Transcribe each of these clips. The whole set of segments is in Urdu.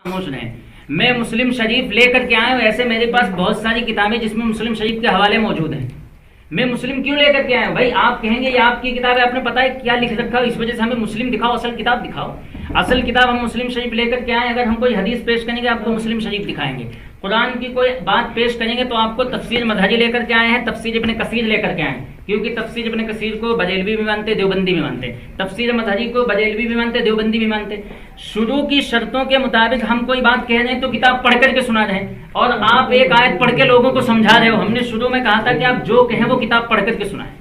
خاموش رہیں. میں مسلم شریف لے کر کے آیا ہوں. ایسے میرے پاس بہت ساری کتابیں جس میں مسلم شریف کے حوالے موجود ہیں. میں مسلم کیوں لے کر کے آیا ہوں؟ بھائی آپ کہیں گے یہ آپ کی کتاب ہے, آپ نے پتا ہے کیا لکھ رکھا ہو, اس وجہ سے ہمیں مسلم دکھاؤ, اصل کتاب دکھاؤ. اصل کتاب ہم مسلم شریف لے کر کے آئے. اگر ہم کوئی حدیث پیش کریں گے آپ کو مسلم شریف دکھائیں گے. قرآن کی کوئی بات پیش کریں گے تو آپ کو تفسیر مظہری لے کر کے آئے ہیں, تفسیر ابن کثیر لے کر کے آئے ہیں, کیونکہ تفسیر ابن کثیر کو بریلوی بھی مانتے, دیوبندی بھی مانتے. تفسیر مظہری کو بریلوی بھی مانتے, دیوبندی بھی مانتے. شروع کی شرطوں کے مطابق ہم کوئی بات کہہ رہے ہیں تو کتاب پڑھ کر کے سنا رہے ہیں, اور آپ ایک آیت پڑھ کے لوگوں کو سمجھا رہے ہو. ہم نے شروع میں کہا تھا کہ آپ جو کہیں وہ کتاب پڑھ کر کے سنائیں.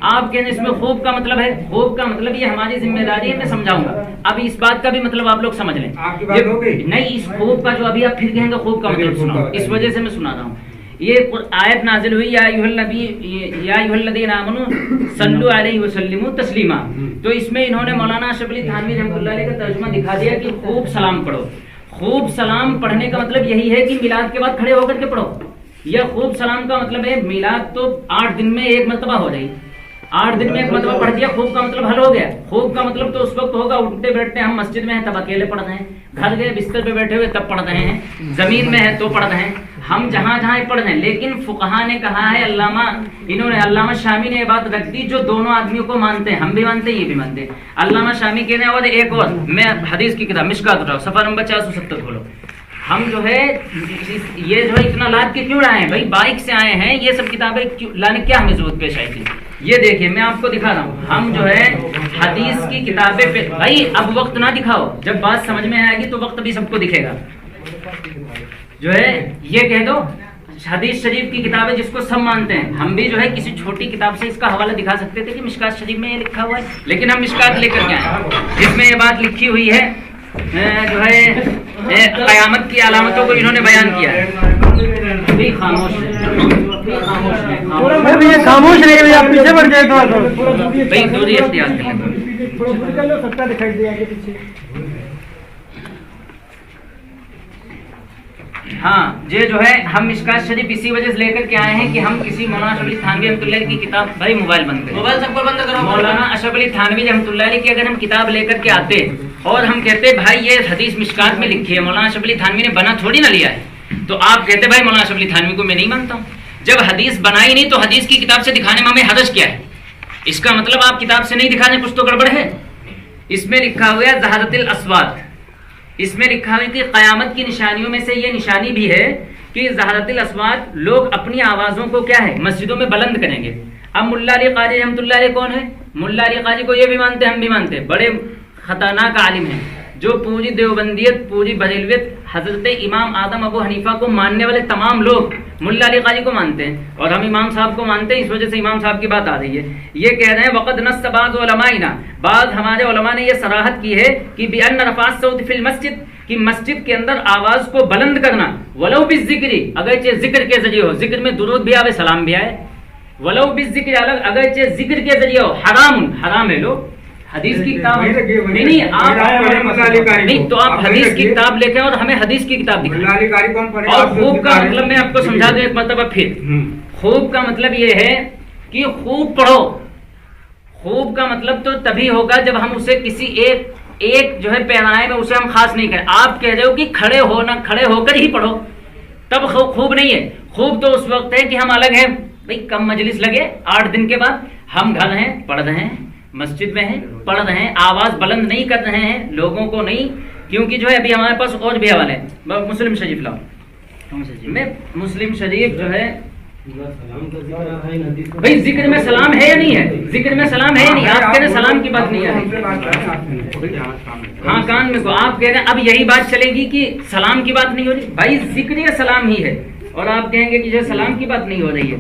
آپ کہنے اس میں خوب کا مطلب ہے, خوب کا مطلب یہ ہماری ذمہ داری ہے, میں سمجھاؤں گا. اب اس بات کا بھی مطلب آپ لوگ سمجھ لیں. نہیں, اس خوب کا جو ابھی آپ پھر کہیں گے خوب کا مطلب سناؤ, اس وجہ سے میں سنا رہا ہوں. یہ آیت نازل ہوئی یا ایھا الذین آمنوا صلوا علیہ وسلموا تسلیما. تو اس میں انہوں نے مولانا اشرف علی تھانوی رحمۃ اللہ علیہ کا ترجمہ دکھا دیا کہ خوب سلام پڑھو. خوب سلام پڑھنے کا مطلب یہی ہے کہ میلاد کے بعد کھڑے ہو کر کے پڑھو. یا خوب سلام کا مطلب ہے میلاد تو 8 دن میں ایک مرتبہ ہو رہی, 8 دن میں ایک مرتبہ پڑھ دیا, خوب کا مطلب حل ہو گیا. خوب کا مطلب تو اس وقت ہوگا اٹھتے بیٹھتے ہم مسجد میں ہیں تب اکیلے پڑھ رہے ہیں, گھر گئے بستر پہ بیٹھے ہوئے تب پڑھ رہے ہیں, زمین میں ہے تو پڑھ رہے ہیں, ہم جہاں جہاں پڑھ رہے ہیں. لیکن فقہا نے کہا ہے, علامہ شامی نے یہ بات رکھ دی جو دونوں آدمیوں کو مانتے ہیں, ہم بھی مانتے ہیں یہ بھی مانتے ہیں. علامہ شامی کہتے ہیں, اور ایک اور, میں حدیث کی کتاب مشکات اٹھاؤ صفحہ نمبر 470 کھولو. ہم جو ہے یہ جو ہے اتنا لاد کے کیوں لائے ہیں بھائی, بائک سے آئے ہیں, یہ سب کتابیں لانے کیا ہمیں ضرورت پیش آئی تھی. یہ دیکھیں میں آپ کو دکھا رہا ہوں, ہم جو ہے حدیث کی کتابیں پہ بھائی اب وقت نہ دکھاؤ, جب بات سمجھ میں آئے گی تو وقت بھی سب کو دکھے گا. جو ہے یہ کہہ دو حدیث شریف کی کتابیں جس کو سب مانتے ہیں, ہم بھی جو ہے کسی چھوٹی کتاب سے اس کا حوالہ دکھا سکتے تھے کہ مشکات شریف میں یہ لکھا ہوا ہے, لیکن ہم مشکات لے کر کے آئے جس میں یہ بات لکھی ہوئی ہے جو ہے قیامت کی علامتوں کو انہوں نے بیان کیا ہے. خاموش خاموش رہے آپ پیچھے بڑھ جائے بھائی, دوری اختیار کریں. ہاں یہ جو ہے ہم مشکات شریف اسی وجہ سے لے کر کے آئے ہیں کہ ہم کسی مولانا اشرف علی تھانوی رحمۃ اللہ علیہ کی کتاب, بھائی موبائل بند کریں, موبائل سب کو بند کرو. مولانا اشرف علی تھانوی رحمۃ اللہ علیہ کی اگر ہم کتاب لے کر کے آتے اور ہم کہتے بھائی یہ حدیث مشکات میں لکھی ہے, مولانا اشرف علی تھانوی نے بنا تھوڑی نہ لیا ہے, تو آپ کہتے بھائی مولانا اشرف علی تھانوی کو میں نہیں مانتا ہوں. جب حدیث بنائی نہیں تو حدیث کی کتاب سے دکھانے میں ہمیں حرج کیا ہے؟ اس کا مطلب آپ کتاب سے نہیں دکھانے, کچھ تو گڑبڑ ہے. اس میں لکھا ہوا ہے ظہرت الاصوات, اس میں لکھا ہوا ہے کہ قیامت کی نشانیوں میں سے یہ نشانی بھی ہے کہ ظہرت الاصوات, لوگ اپنی آوازوں کو کیا ہے مسجدوں میں بلند کریں گے. اب ملا علی قاری رحمۃ اللہ علیہ کون ہے؟ ملا علی قاری کو یہ بھی مانتے ہیں, ہم بھی مانتے ہیں, بڑے خطرناک عالم ہیں جو پوری دیوبندیت, پوری بریلویت, حضرت امام اعظم ابو حنیفہ کو ماننے والے تمام لوگ ملا علی قاری کو مانتے ہیں, اور ہم امام صاحب کو مانتے ہیں. اس وجہ سے امام صاحب کی بات آ رہی ہے. یہ کہہ رہے ہیں وقد نص بعض علمائنا, بعض ہمارے علماء نے یہ صراحت کی ہے کہ بان رفع الصوت فی المسجد, کہ مسجد کے اندر آواز کو بلند کرنا, ولو بالذکر, اگرچہ ذکر کے ذریعے ہو, ذکر میں درود بھی آوے سلام بھی آئے, ولو بالذکر, اگرچہ ذکر کے ذریعے ہو, حرام ہے. لوگ حدیث کی کتاب نہیں آپ نہیں, تو آپ حدیث کی کتاب لے کے اور ہمیں حدیث کی کتاب دکھائیں. اور خوب کا مطلب میں آپ کو سمجھا دوں ایک مرتبہ پھر. خوب کا مطلب یہ ہے کہ خوب پڑھو. خوب کا مطلب تو تبھی ہوگا جب ہم اسے کسی ایک جو ہے پیرائے میں اسے ہم خاص نہیں کریں. آپ کہہ رہے ہو کہ کھڑے ہو کر ہی پڑھو, تب خوب نہیں ہے. خوب تو اس وقت ہے کہ ہم الگ ہیں بھائی, کم مجلس لگے 8 دن کے بعد, ہم گھر ہیں پڑھ رہے ہیں, مسجد میں ہیں پڑھ رہے ہیں, آواز بلند نہیں کر رہے ہیں لوگوں کو نہیں, کیونکہ جو ہے ابھی ہمارے پاس اور بھی حوالے ہیں. مسلم شریف لاؤ, میں مسلم شریف جو ہے بھائی ذکر میں سلام ہے یا نہیں ہے, ذکر میں سلام ہے یا نہیں, آپ کہہ رہے سلام کی بات نہیں ہے. ہاں کان میں کو آپ کہہ رہے ہیں اب یہی بات چلے گی کہ سلام کی بات نہیں ہو رہی. بھائی ذکر یا سلام ہی ہے, اور آپ کہیں گے کہ جو سلام کی بات نہیں ہو رہی ہے.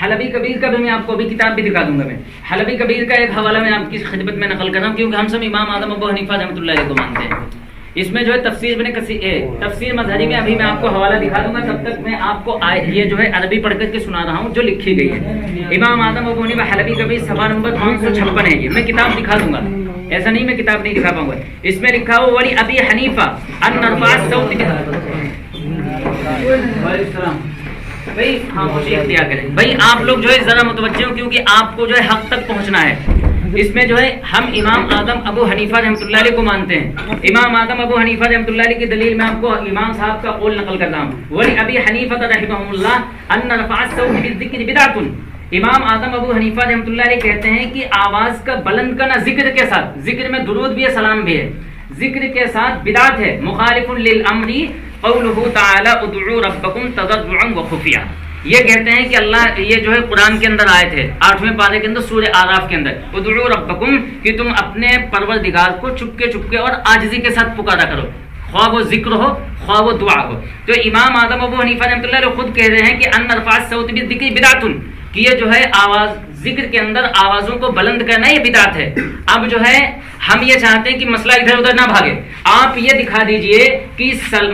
حلبی کبیر کا بھی میں آپ کو ابھی کتاب بھی دکھا دوں گا. میں حلبی کبیر کا ایک حوالہ میں آپ کی خدمت میں نقل کر رہا ہوں, کیونکہ ہم سب امام اعظم ابو حنیفہ رحمۃ اللہ علیہ کو مانتے ہیں. اس میں جو ہے تفسیر مظہری میں ابھی میں آپ کو حوالہ دکھا دوں گا, تب تک میں آپ کو یہ جو ہے عربی پڑھ کر کے سنا رہا ہوں جو لکھی گئی ہے. امام اعظم ابو حنیفہ حلبی کبیر صفحہ نمبر 556 ہے. یہ میں کتاب دکھا دوں گا, ایسا نہیں میں کتاب نہیں دکھا پاؤں گا. اس میں لکھا ہو ولی ابی حنیفہ ان رفع الصوت بھائی خاموشی اختیار کریں. بھائی آپ لوگ جو ہے ذرا متوجہ ہو، کیونکہ آپ کو جو ہے حق تک پہنچنا ہے. اس میں جو ہے ہم امام اعظم ابو حنیفہ رحمۃ اللہ علیہ کو مانتے ہیں. امام اعظم ابو حنیفہ رحمۃ اللہ علیہ کی دلیل میں آپ کو امام صاحب کا قول نقل کرتا ہوں. ولی ابی حنیفہ رحمہ اللہ ان رفع الصوت بالذکر بدعۃ. امام اعظم ابو حنیفہ رحمۃ اللہ علیہ کہتے ہیں کہ آواز کا بلند کرنا ذکر کے ساتھ، ذکر میں درود بھی ہے، سلام بھی ہے، ذکر کے ساتھ بدعت ہے. مخالف للامر قوله تعالی ادعوا ربکم تضرعا وخفیا. یہ کہتے ہیں کہ اللہ، یہ جو ہے قرآن کے اندر آیت ہے 8ویں پارے کے اندر سورہ اعراف کے اندر، ادعوا ربکم، کہ تم اپنے پروردگار کو چپکے چپکے اور عاجزی کے ساتھ پکارا کرو، خواہ وہ ذکر ہو خواہ وہ دعا ہو. تو امام اعظم ابو حنیفہ رحمۃ اللہ علیہ خود کہہ رہے ہیں کہ ان رفع الصوت بالذکر بدعۃ، کہ یہ جو ہے آواز، ذکر کے اندر آوازوں کو بلند کرنا یہ بدعت ہے. اب جو ہے ہم یہ چاہتے ہیں کہ مسئلہ ادھر ادھر نہ بھاگے. آپ یہ دکھا دیجئے کہ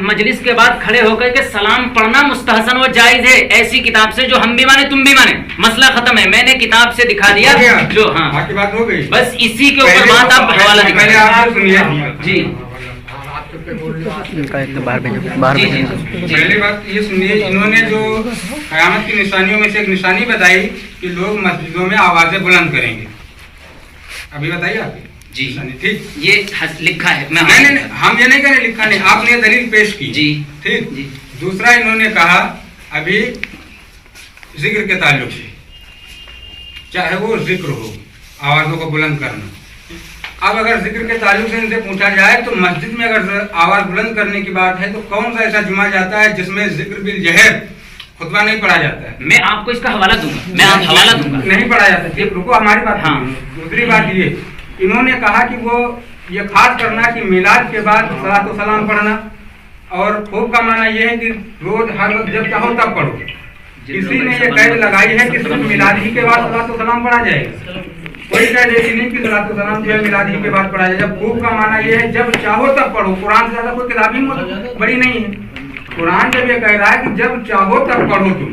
مجلس کے بعد کھڑے ہو کر کے سلام پڑھنا مستحسن و جائز ہے، ایسی کتاب سے جو ہم بھی مانے تم بھی مانے. مسئلہ ختم ہے. میں نے کتاب سے دکھا دیا جو، ہاں بات ہو گئی، بس اسی کے اوپر بات آپ حوالہ دکھائیں. جی پہلی بات یہ سنیے، انہوں نے جو قیامت کی نشانیوں میں سے ایک نشانی بتائی کہ لوگ مسجدوں میں آوازیں بلند کریں گے. ابھی بتائیے آپ جی ٹھیک، یہ لکھا ہے. ہم یہ نہیں کہہ رہے لکھا نہیں، آپ نے دلیل پیش کی جی ٹھیک. جی. دوسرا انہوں نے کہا ابھی ذکر کے تعلق سے، چاہے وہ ذکر ہو، آوازوں کو بلند کرنا. اب اگر ذکر کے تعلق سے ان سے پوچھا جائے تو مسجد میں اگر آواز بلند کرنے کی بات ہے تو کون سا ایسا جمعہ جاتا ہے جس میں ذکر بالجہر خطبہ نہیں پڑھا جاتا ہے؟ میں آپ کو اس کا حوالہ دوں گا، میں آپ حوالہ دوں گا. نہیں پڑھا جاتا. ٹھیک، رکو ہماری بات. ہاں. دوسری بات یہ، انہوں نے کہا کہ وہ یہ خاص کرنا کہ میلاد کے بعد صلاۃ و سلام پڑھنا، اور خوب کا معنی یہ ہے کہ روز ہر وقت جب چاہو تب پڑھو. کسی نے یہ قید لگائی ہے کہ صرف میلاد ہی کے بعد صلاۃ و سلام پڑھا جائے گا. کوئی قید ایسی نہیں کہ صلاۃ و سلام جو ہے میلاد ہی کے بعد پڑھا جائے. جب خوب کا معنی یہ ہے جب چاہو تب پڑھو. قرآن سے زیادہ کوئی کتاب ہی بڑی نہیں ہے. قرآن جب یہ کہہ رہا ہے کہ جب چاہو تب پڑھو تم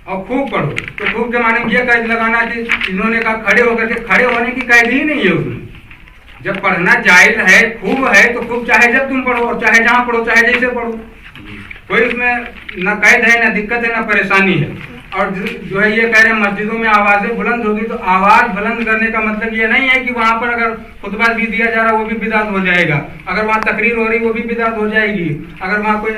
اور خوب پڑھو، تو خوب کے معنی میں یہ قید لگانا کہ انہوں نے کہا کھڑے ہو کر کے، کھڑے ہونے کی قید ہی نہیں ہے اس میں. جب پڑھنا جائز ہے، خوب ہے، تو خوب چاہے جب تم پڑھو اور چاہے جہاں پڑھو، چاہے جیسے پڑھو. کوئی اس میں نہ قید ہے، نہ دقت ہے، نہ پریشانی ہے. اور جو ہے یہ کہہ رہے ہیں مسجدوں میں آوازیں بلند ہوگی، تو آواز بلند کرنے کا مطلب یہ نہیں ہے کہ وہاں پر اگر خطبہ بھی دیا جا رہا وہ بھی بدعت ہو جائے گا، اگر وہاں تقریر ہو رہی وہ بھی بدعت ہو جائے گی، اگر وہاں کوئی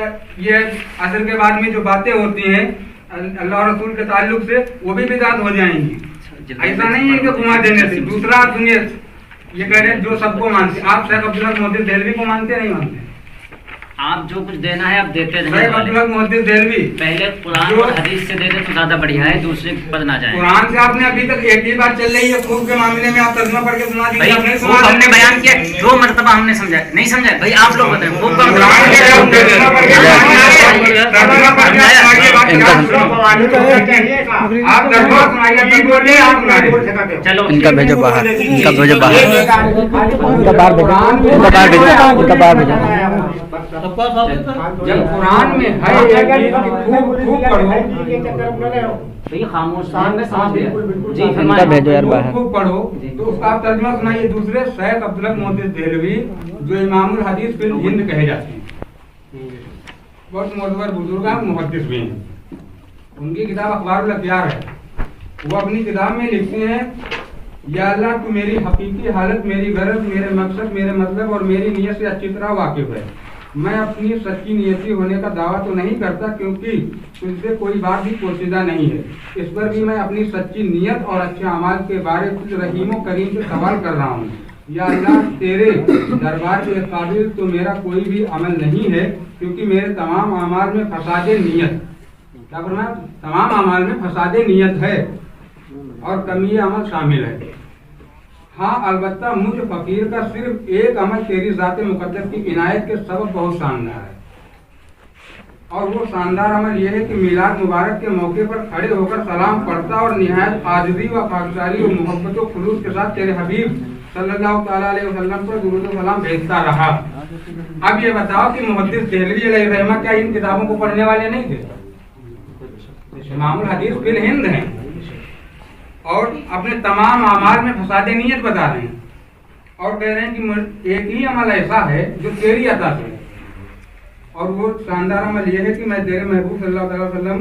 یہ عصر کے بعد میں جو باتیں ہوتی ہیں اللہ اور رسول کے تعلق سے وہ بھی بدعت ہو جائیں گی. ایسا نہیں ہے کہ گھما دینے سے. دوسرا آپ سنیے، یہ کہہ رہے ہیں جو سب کو مانتے، آپ شیخ عبدالحق محدث دہلوی کو مانتے نہیں مانتے؟ آپ جو کچھ دینا ہے آپ دیتے رہیں. شیخ عبدالحق محدث دہلوی پہلے قرآن اور حدیث سے دے دیں تو زیادہ بڑھیا ہے، دوسرے پر نہ جائیں. قرآن سے آپ نے ابھی تک ایک ہی بات چل رہی ہے، خوب کے معاملے میں آپ ترجمہ پڑھ کے سنا دیجیے. ہم نے بیان کیا 2 مرتبہ، ہم نے سمجھا نہیں سمجھا. بھائی آپ لوگ بتائیں خوب کا چلو ان کا بھیجو باہر، ان کا بھیجو باہر، ان کا باہر بھیجو، ان کا باہر بھیجو، ان کا باہر بھیجو. جب قرآن میں ہے خوب پڑھو، خاموش جی ان کا بھیجو یار باہر. خوب پڑھو، تو اس کا آپ ترجمہ سنائیے. دوسرے شیخ عبدالحق محدث دہلوی جو امام الحدیث فی الہند کہے جاتے ہیں، بہت معتبر بزرگ ہیں، محدث بھی ہیں. ان کی کتاب اخبار الاخبار ہے. وہ اپنی کتاب میں لکھتے ہیں یا اللہ تو میری حقیقی حالت، میری غرض، میرے مقصد، میرے مطلب اور میری نیت سے اچھی طرح واقف ہے. میں اپنی سچی نیتی ہونے کا دعویٰ تو نہیں کرتا کیونکہ تجھ سے کوئی بات بھی پوشیدہ نہیں ہے. اس پر بھی میں اپنی سچی نیت اور اچھے اعمال کے بارے میں رحیم و کریم سے سوال کر رہا ہوں. یا اللہ تیرے دربار کے قابل تو میرا کوئی بھی عمل نہیں ہے کیونکہ میرے تمام اعمال میں فساد نیت، کیا فرمایا؟ تمام اعمال میں فساد نیت ہے اور کمی عمل شامل ہے. ہاں البتہ مجھ فقیر کا صرف ایک عمل تیری ذات مقدس کی عنایت کے سبب بہت شاندار ہے، اور وہ شاندار عمل یہ ہے کہ میلاد مبارک کے موقع پر کھڑے ہو کر سلام پڑھتا اور نہایت عاجزی و خاکساری و محبت و خلوص کے ساتھ تیرے حبیب صلی اللہ تعالیٰ علیہ وسلم پر درود و سلام بھیجتا رہا. اب یہ بتاؤ کہ محدث دہلوی علیہ الرحمہ کیا ان کتابوں کو پڑھنے والے نہیں تھے؟ امام الحدیث فی الہند ہیں اور اپنے تمام اعمال میں فساد نیت بتا رہے ہیں اور کہہ رہے ہیں کہ ایک ہی عمل ایسا ہے جو تیری عطا سے ہے، اور وہ شاندار عمل یہ ہے کہ میں تیرے محبوب صلی اللہ علیہ وسلم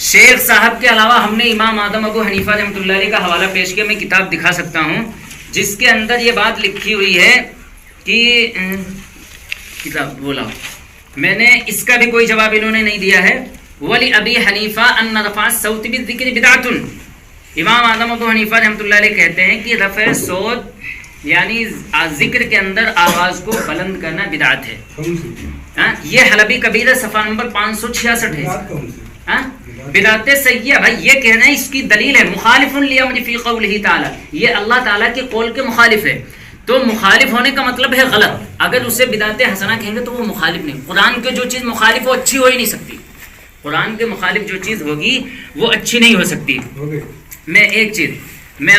شیخ صاحب کے علاوہ ہم نے امام اعظم ابو حنیفہ رحمۃ اللہ علیہ کا حوالہ پیش کیا. میں کتاب دکھا سکتا ہوں جس کے اندر یہ بات لکھی ہوئی ہے کہ کتاب بولا میں نے اس کا بھی کوئی جواب انہوں نے نہیں دیا ہے. ولی ابی حنیفہ ان رفع الصوت بالذکر بدعۃ. امام اعظم ابو حنیفہ رحمۃ اللہ علیہ کہتے ہیں کہ رفع صوت یعنی ذکر کے اندر آواز کو بلند کرنا بدعت ہے. یہ حلبی کبیرہ صفحہ نمبر 566 ہے. بدعت سیئہ بھائی یہ کہنا ہے اس کی دلیل ہے مخالف لامر فی قولہ تعالی, یہ اللہ تعالیٰ کے قول کے مخالف ہے. تو مخالف ہونے کا مطلب ہے غلط. اگر اسے بدعت حسنہ کہیں گے تو وہ مخالف نہیں. قرآن کے جو چیز مخالف وہ اچھی ہو ہی نہیں سکتی. قرآن کے مخالف جو چیز ہوگی وہ اچھی نہیں ہو سکتی. میں ایک چیز میں